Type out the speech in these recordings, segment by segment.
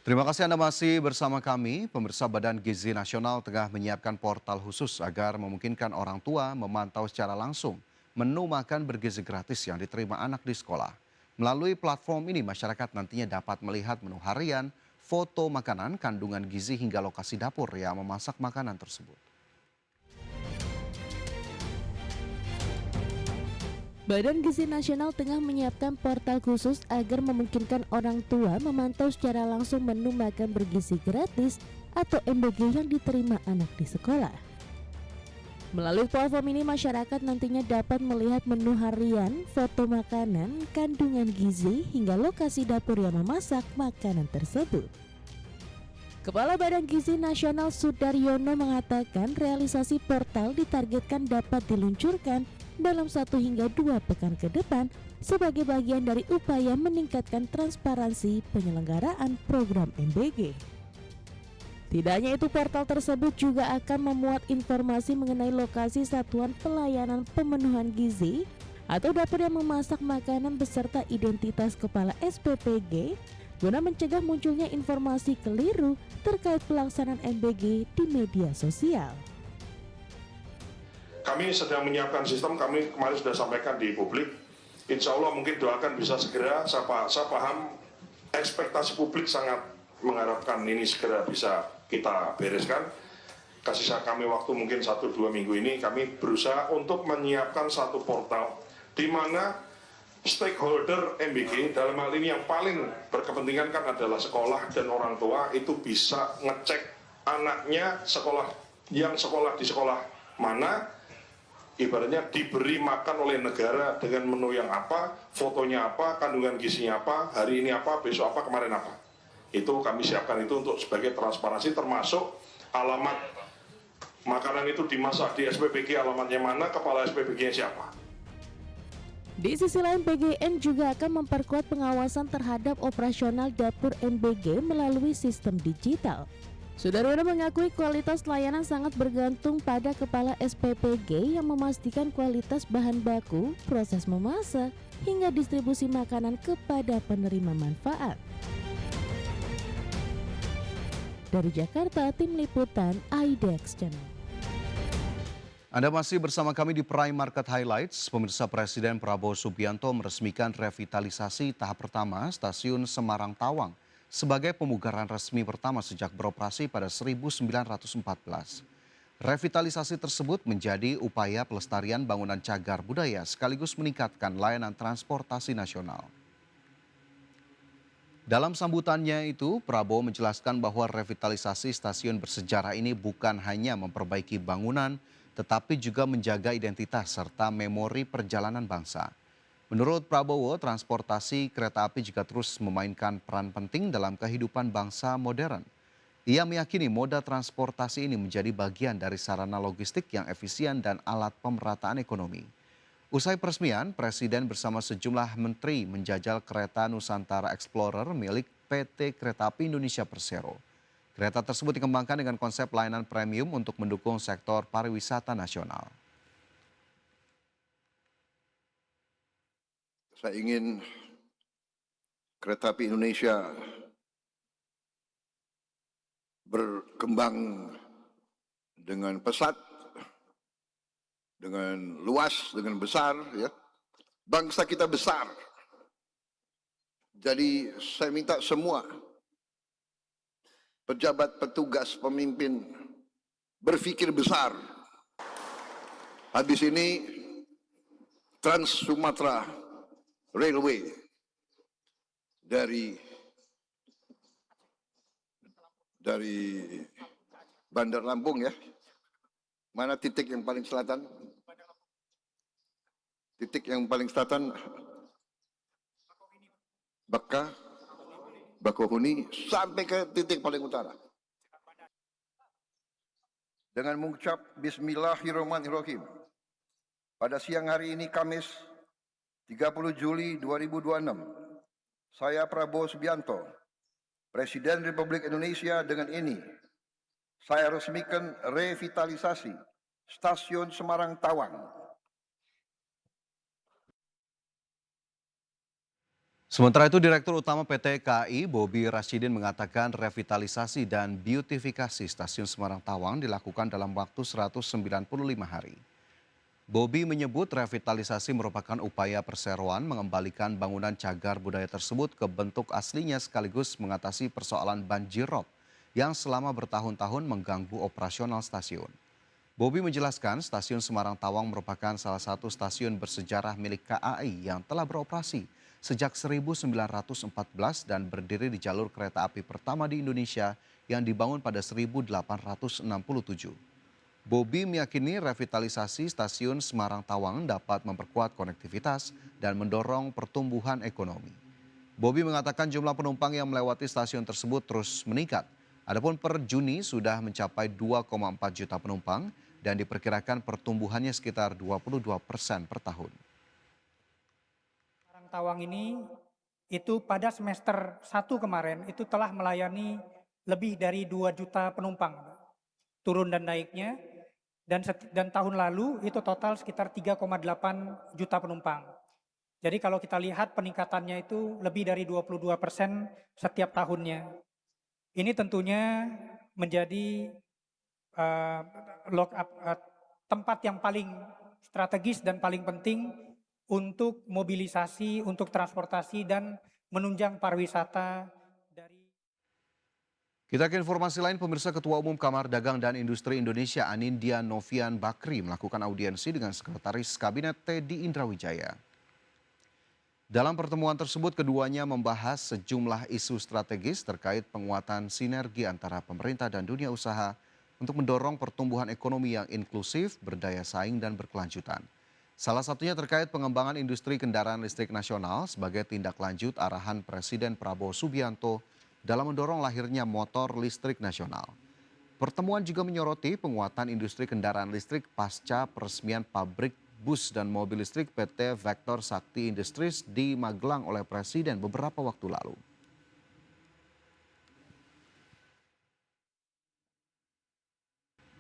Terima kasih Anda masih bersama kami. Pemirsa Badan Gizi Nasional tengah menyiapkan portal khusus agar memungkinkan orang tua memantau secara langsung menu makan bergizi gratis yang diterima anak di sekolah. Melalui platform ini masyarakat nantinya dapat melihat menu harian, foto makanan, kandungan gizi hingga lokasi dapur yang memasak makanan tersebut. Badan Gizi Nasional tengah menyiapkan portal khusus agar memungkinkan orang tua memantau secara langsung menu makan bergizi gratis atau MBG yang diterima anak di sekolah. Melalui platform ini masyarakat nantinya dapat melihat menu harian, foto makanan, kandungan gizi, hingga lokasi dapur yang memasak makanan tersebut. Kepala Badan Gizi Nasional Sudaryono mengatakan realisasi portal ditargetkan dapat diluncurkan dalam 1 hingga 2 pekan ke depan sebagai bagian dari upaya meningkatkan transparansi penyelenggaraan program MBG. Tidak hanya itu, portal tersebut juga akan memuat informasi mengenai lokasi satuan pelayanan pemenuhan gizi atau dapur yang memasak makanan beserta identitas kepala SPPG guna mencegah munculnya informasi keliru terkait pelaksanaan MBG di media sosial. Kami sedang menyiapkan sistem, kami kemarin sudah sampaikan di publik. Insya Allah mungkin doakan bisa segera, saya paham ekspektasi publik sangat mengharapkan ini segera bisa kita bereskan. Kasih kami waktu mungkin 1-2 minggu ini, kami berusaha untuk menyiapkan satu portal di mana stakeholder MBG, dalam hal ini yang paling berkepentingan kan adalah sekolah dan orang tua, itu bisa ngecek anaknya sekolah di sekolah mana, ibaratnya diberi makan oleh negara dengan menu yang apa, fotonya apa, kandungan gizinya apa, hari ini apa, besok apa, kemarin apa. Itu kami siapkan itu untuk sebagai transparansi, termasuk alamat makanan itu dimasak di SPPG, alamatnya mana, kepala SPPG-nya siapa. Di sisi lain, PGN juga akan memperkuat pengawasan terhadap operasional dapur MBG melalui sistem digital. Sudaryono mengakui kualitas layanan sangat bergantung pada kepala SPPG yang memastikan kualitas bahan baku, proses memasak, hingga distribusi makanan kepada penerima manfaat. Dari Jakarta, Tim Liputan IDEX Channel. Anda masih bersama kami di Prime Market Highlights. Pemirsa, Presiden Prabowo Subianto meresmikan revitalisasi tahap pertama Stasiun Semarang Tawang sebagai pemugaran resmi pertama sejak beroperasi pada 1914. Revitalisasi tersebut menjadi upaya pelestarian bangunan cagar budaya sekaligus meningkatkan layanan transportasi nasional. Dalam sambutannya itu, Prabowo menjelaskan bahwa revitalisasi stasiun bersejarah ini bukan hanya memperbaiki bangunan, tetapi juga menjaga identitas serta memori perjalanan bangsa. Menurut Prabowo, transportasi kereta api juga terus memainkan peran penting dalam kehidupan bangsa modern. Ia meyakini moda transportasi ini menjadi bagian dari sarana logistik yang efisien dan alat pemerataan ekonomi. Usai peresmian, Presiden bersama sejumlah menteri menjajal kereta Nusantara Explorer milik PT Kereta Api Indonesia Persero. Kereta tersebut dikembangkan dengan konsep layanan premium untuk mendukung sektor pariwisata nasional. Saya ingin Kereta Api Indonesia berkembang dengan pesat, dengan luas, dengan besar, ya. Bangsa kita besar. Jadi saya minta semua pejabat, petugas, pemimpin berpikir besar. Habis ini Trans Sumatera Railway dari Bandar Lampung, ya. Mana titik yang paling selatan? Titik yang paling selatan Bakauheni sampai ke titik paling utara. Dengan mengucap Bismillahirrahmanirrahim. Pada siang hari ini Kamis 30 Juli 2026, saya Prabowo Subianto, Presiden Republik Indonesia, dengan ini saya resmikan revitalisasi Stasiun Semarang Tawang. Sementara itu, Direktur Utama PT KAI, Bobi Rashidin mengatakan revitalisasi dan beautifikasi stasiun Semarang Tawang dilakukan dalam waktu 195 hari. Bobi menyebut revitalisasi merupakan upaya perseroan mengembalikan bangunan cagar budaya tersebut ke bentuk aslinya sekaligus mengatasi persoalan banjir rob yang selama bertahun-tahun mengganggu operasional stasiun. Bobi menjelaskan stasiun Semarang Tawang merupakan salah satu stasiun bersejarah milik KAI yang telah beroperasi sejak 1914 dan berdiri di jalur kereta api pertama di Indonesia yang dibangun pada 1867. Bobi meyakini revitalisasi stasiun Semarang Tawang dapat memperkuat konektivitas dan mendorong pertumbuhan ekonomi. Bobi mengatakan jumlah penumpang yang melewati stasiun tersebut terus meningkat. Adapun per Juni sudah mencapai 2,4 juta penumpang dan diperkirakan pertumbuhannya sekitar 22% per tahun. Semarang Tawang ini itu pada semester 1 kemarin itu telah melayani lebih dari 2 juta penumpang turun dan naiknya, dan tahun lalu itu total sekitar 3,8 juta penumpang. Jadi kalau kita lihat peningkatannya itu lebih dari 22% setiap tahunnya. Ini tentunya menjadi tempat yang paling strategis dan paling penting untuk mobilisasi, untuk transportasi dan menunjang pariwisata dari. Kita ke informasi lain, pemirsa. Ketua Umum Kamar Dagang dan Industri Indonesia Anindya Novian Bakri melakukan audiensi dengan Sekretaris Kabinet Teddy Indrawijaya. Dalam pertemuan tersebut, keduanya membahas sejumlah isu strategis terkait penguatan sinergi antara pemerintah dan dunia usaha untuk mendorong pertumbuhan ekonomi yang inklusif, berdaya saing, dan berkelanjutan. Salah satunya terkait pengembangan industri kendaraan listrik nasional sebagai tindak lanjut arahan Presiden Prabowo Subianto dalam mendorong lahirnya motor listrik nasional. Pertemuan juga menyoroti penguatan industri kendaraan listrik pasca peresmian pabrik bus dan mobil listrik PT Vector Sakti Industries di Magelang oleh Presiden beberapa waktu lalu.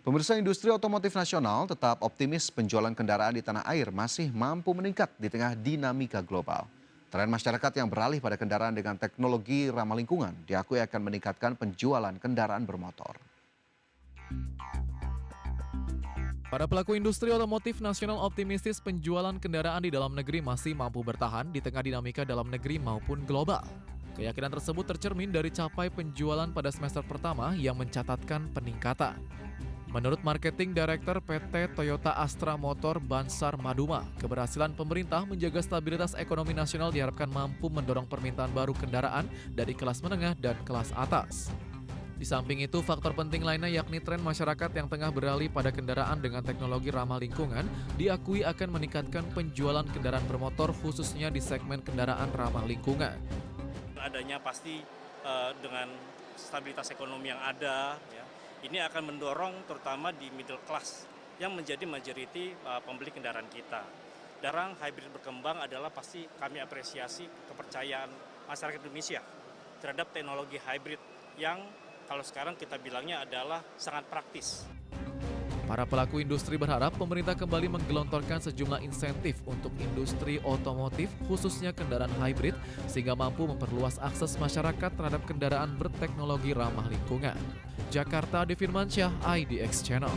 Pemirsa, industri otomotif nasional tetap optimis penjualan kendaraan di tanah air masih mampu meningkat di tengah dinamika global. Tren masyarakat yang beralih pada kendaraan dengan teknologi ramah lingkungan diakui akan meningkatkan penjualan kendaraan bermotor. Para pelaku industri otomotif nasional optimistis penjualan kendaraan di dalam negeri masih mampu bertahan di tengah dinamika dalam negeri maupun global. Keyakinan tersebut tercermin dari capai penjualan pada semester pertama yang mencatatkan peningkatan. Menurut Marketing Director PT Toyota Astra Motor Bansar Maduma, keberhasilan pemerintah menjaga stabilitas ekonomi nasional diharapkan mampu mendorong permintaan baru kendaraan dari kelas menengah dan kelas atas. Di samping itu, faktor penting lainnya yakni tren masyarakat yang tengah beralih pada kendaraan dengan teknologi ramah lingkungan diakui akan meningkatkan penjualan kendaraan bermotor khususnya di segmen kendaraan ramah lingkungan. Adanya pasti dengan stabilitas ekonomi yang ada, ya, ini akan mendorong terutama di middle class yang menjadi majority pembeli kendaraan kita. Kendaraan hybrid berkembang adalah pasti kami apresiasi kepercayaan masyarakat Indonesia terhadap teknologi hybrid yang kalau sekarang kita bilangnya adalah sangat praktis. Para pelaku industri berharap pemerintah kembali menggelontorkan sejumlah insentif untuk industri otomotif khususnya kendaraan hybrid sehingga mampu memperluas akses masyarakat terhadap kendaraan berteknologi ramah lingkungan. Jakarta, Devi Firmansyah, IDX Channel.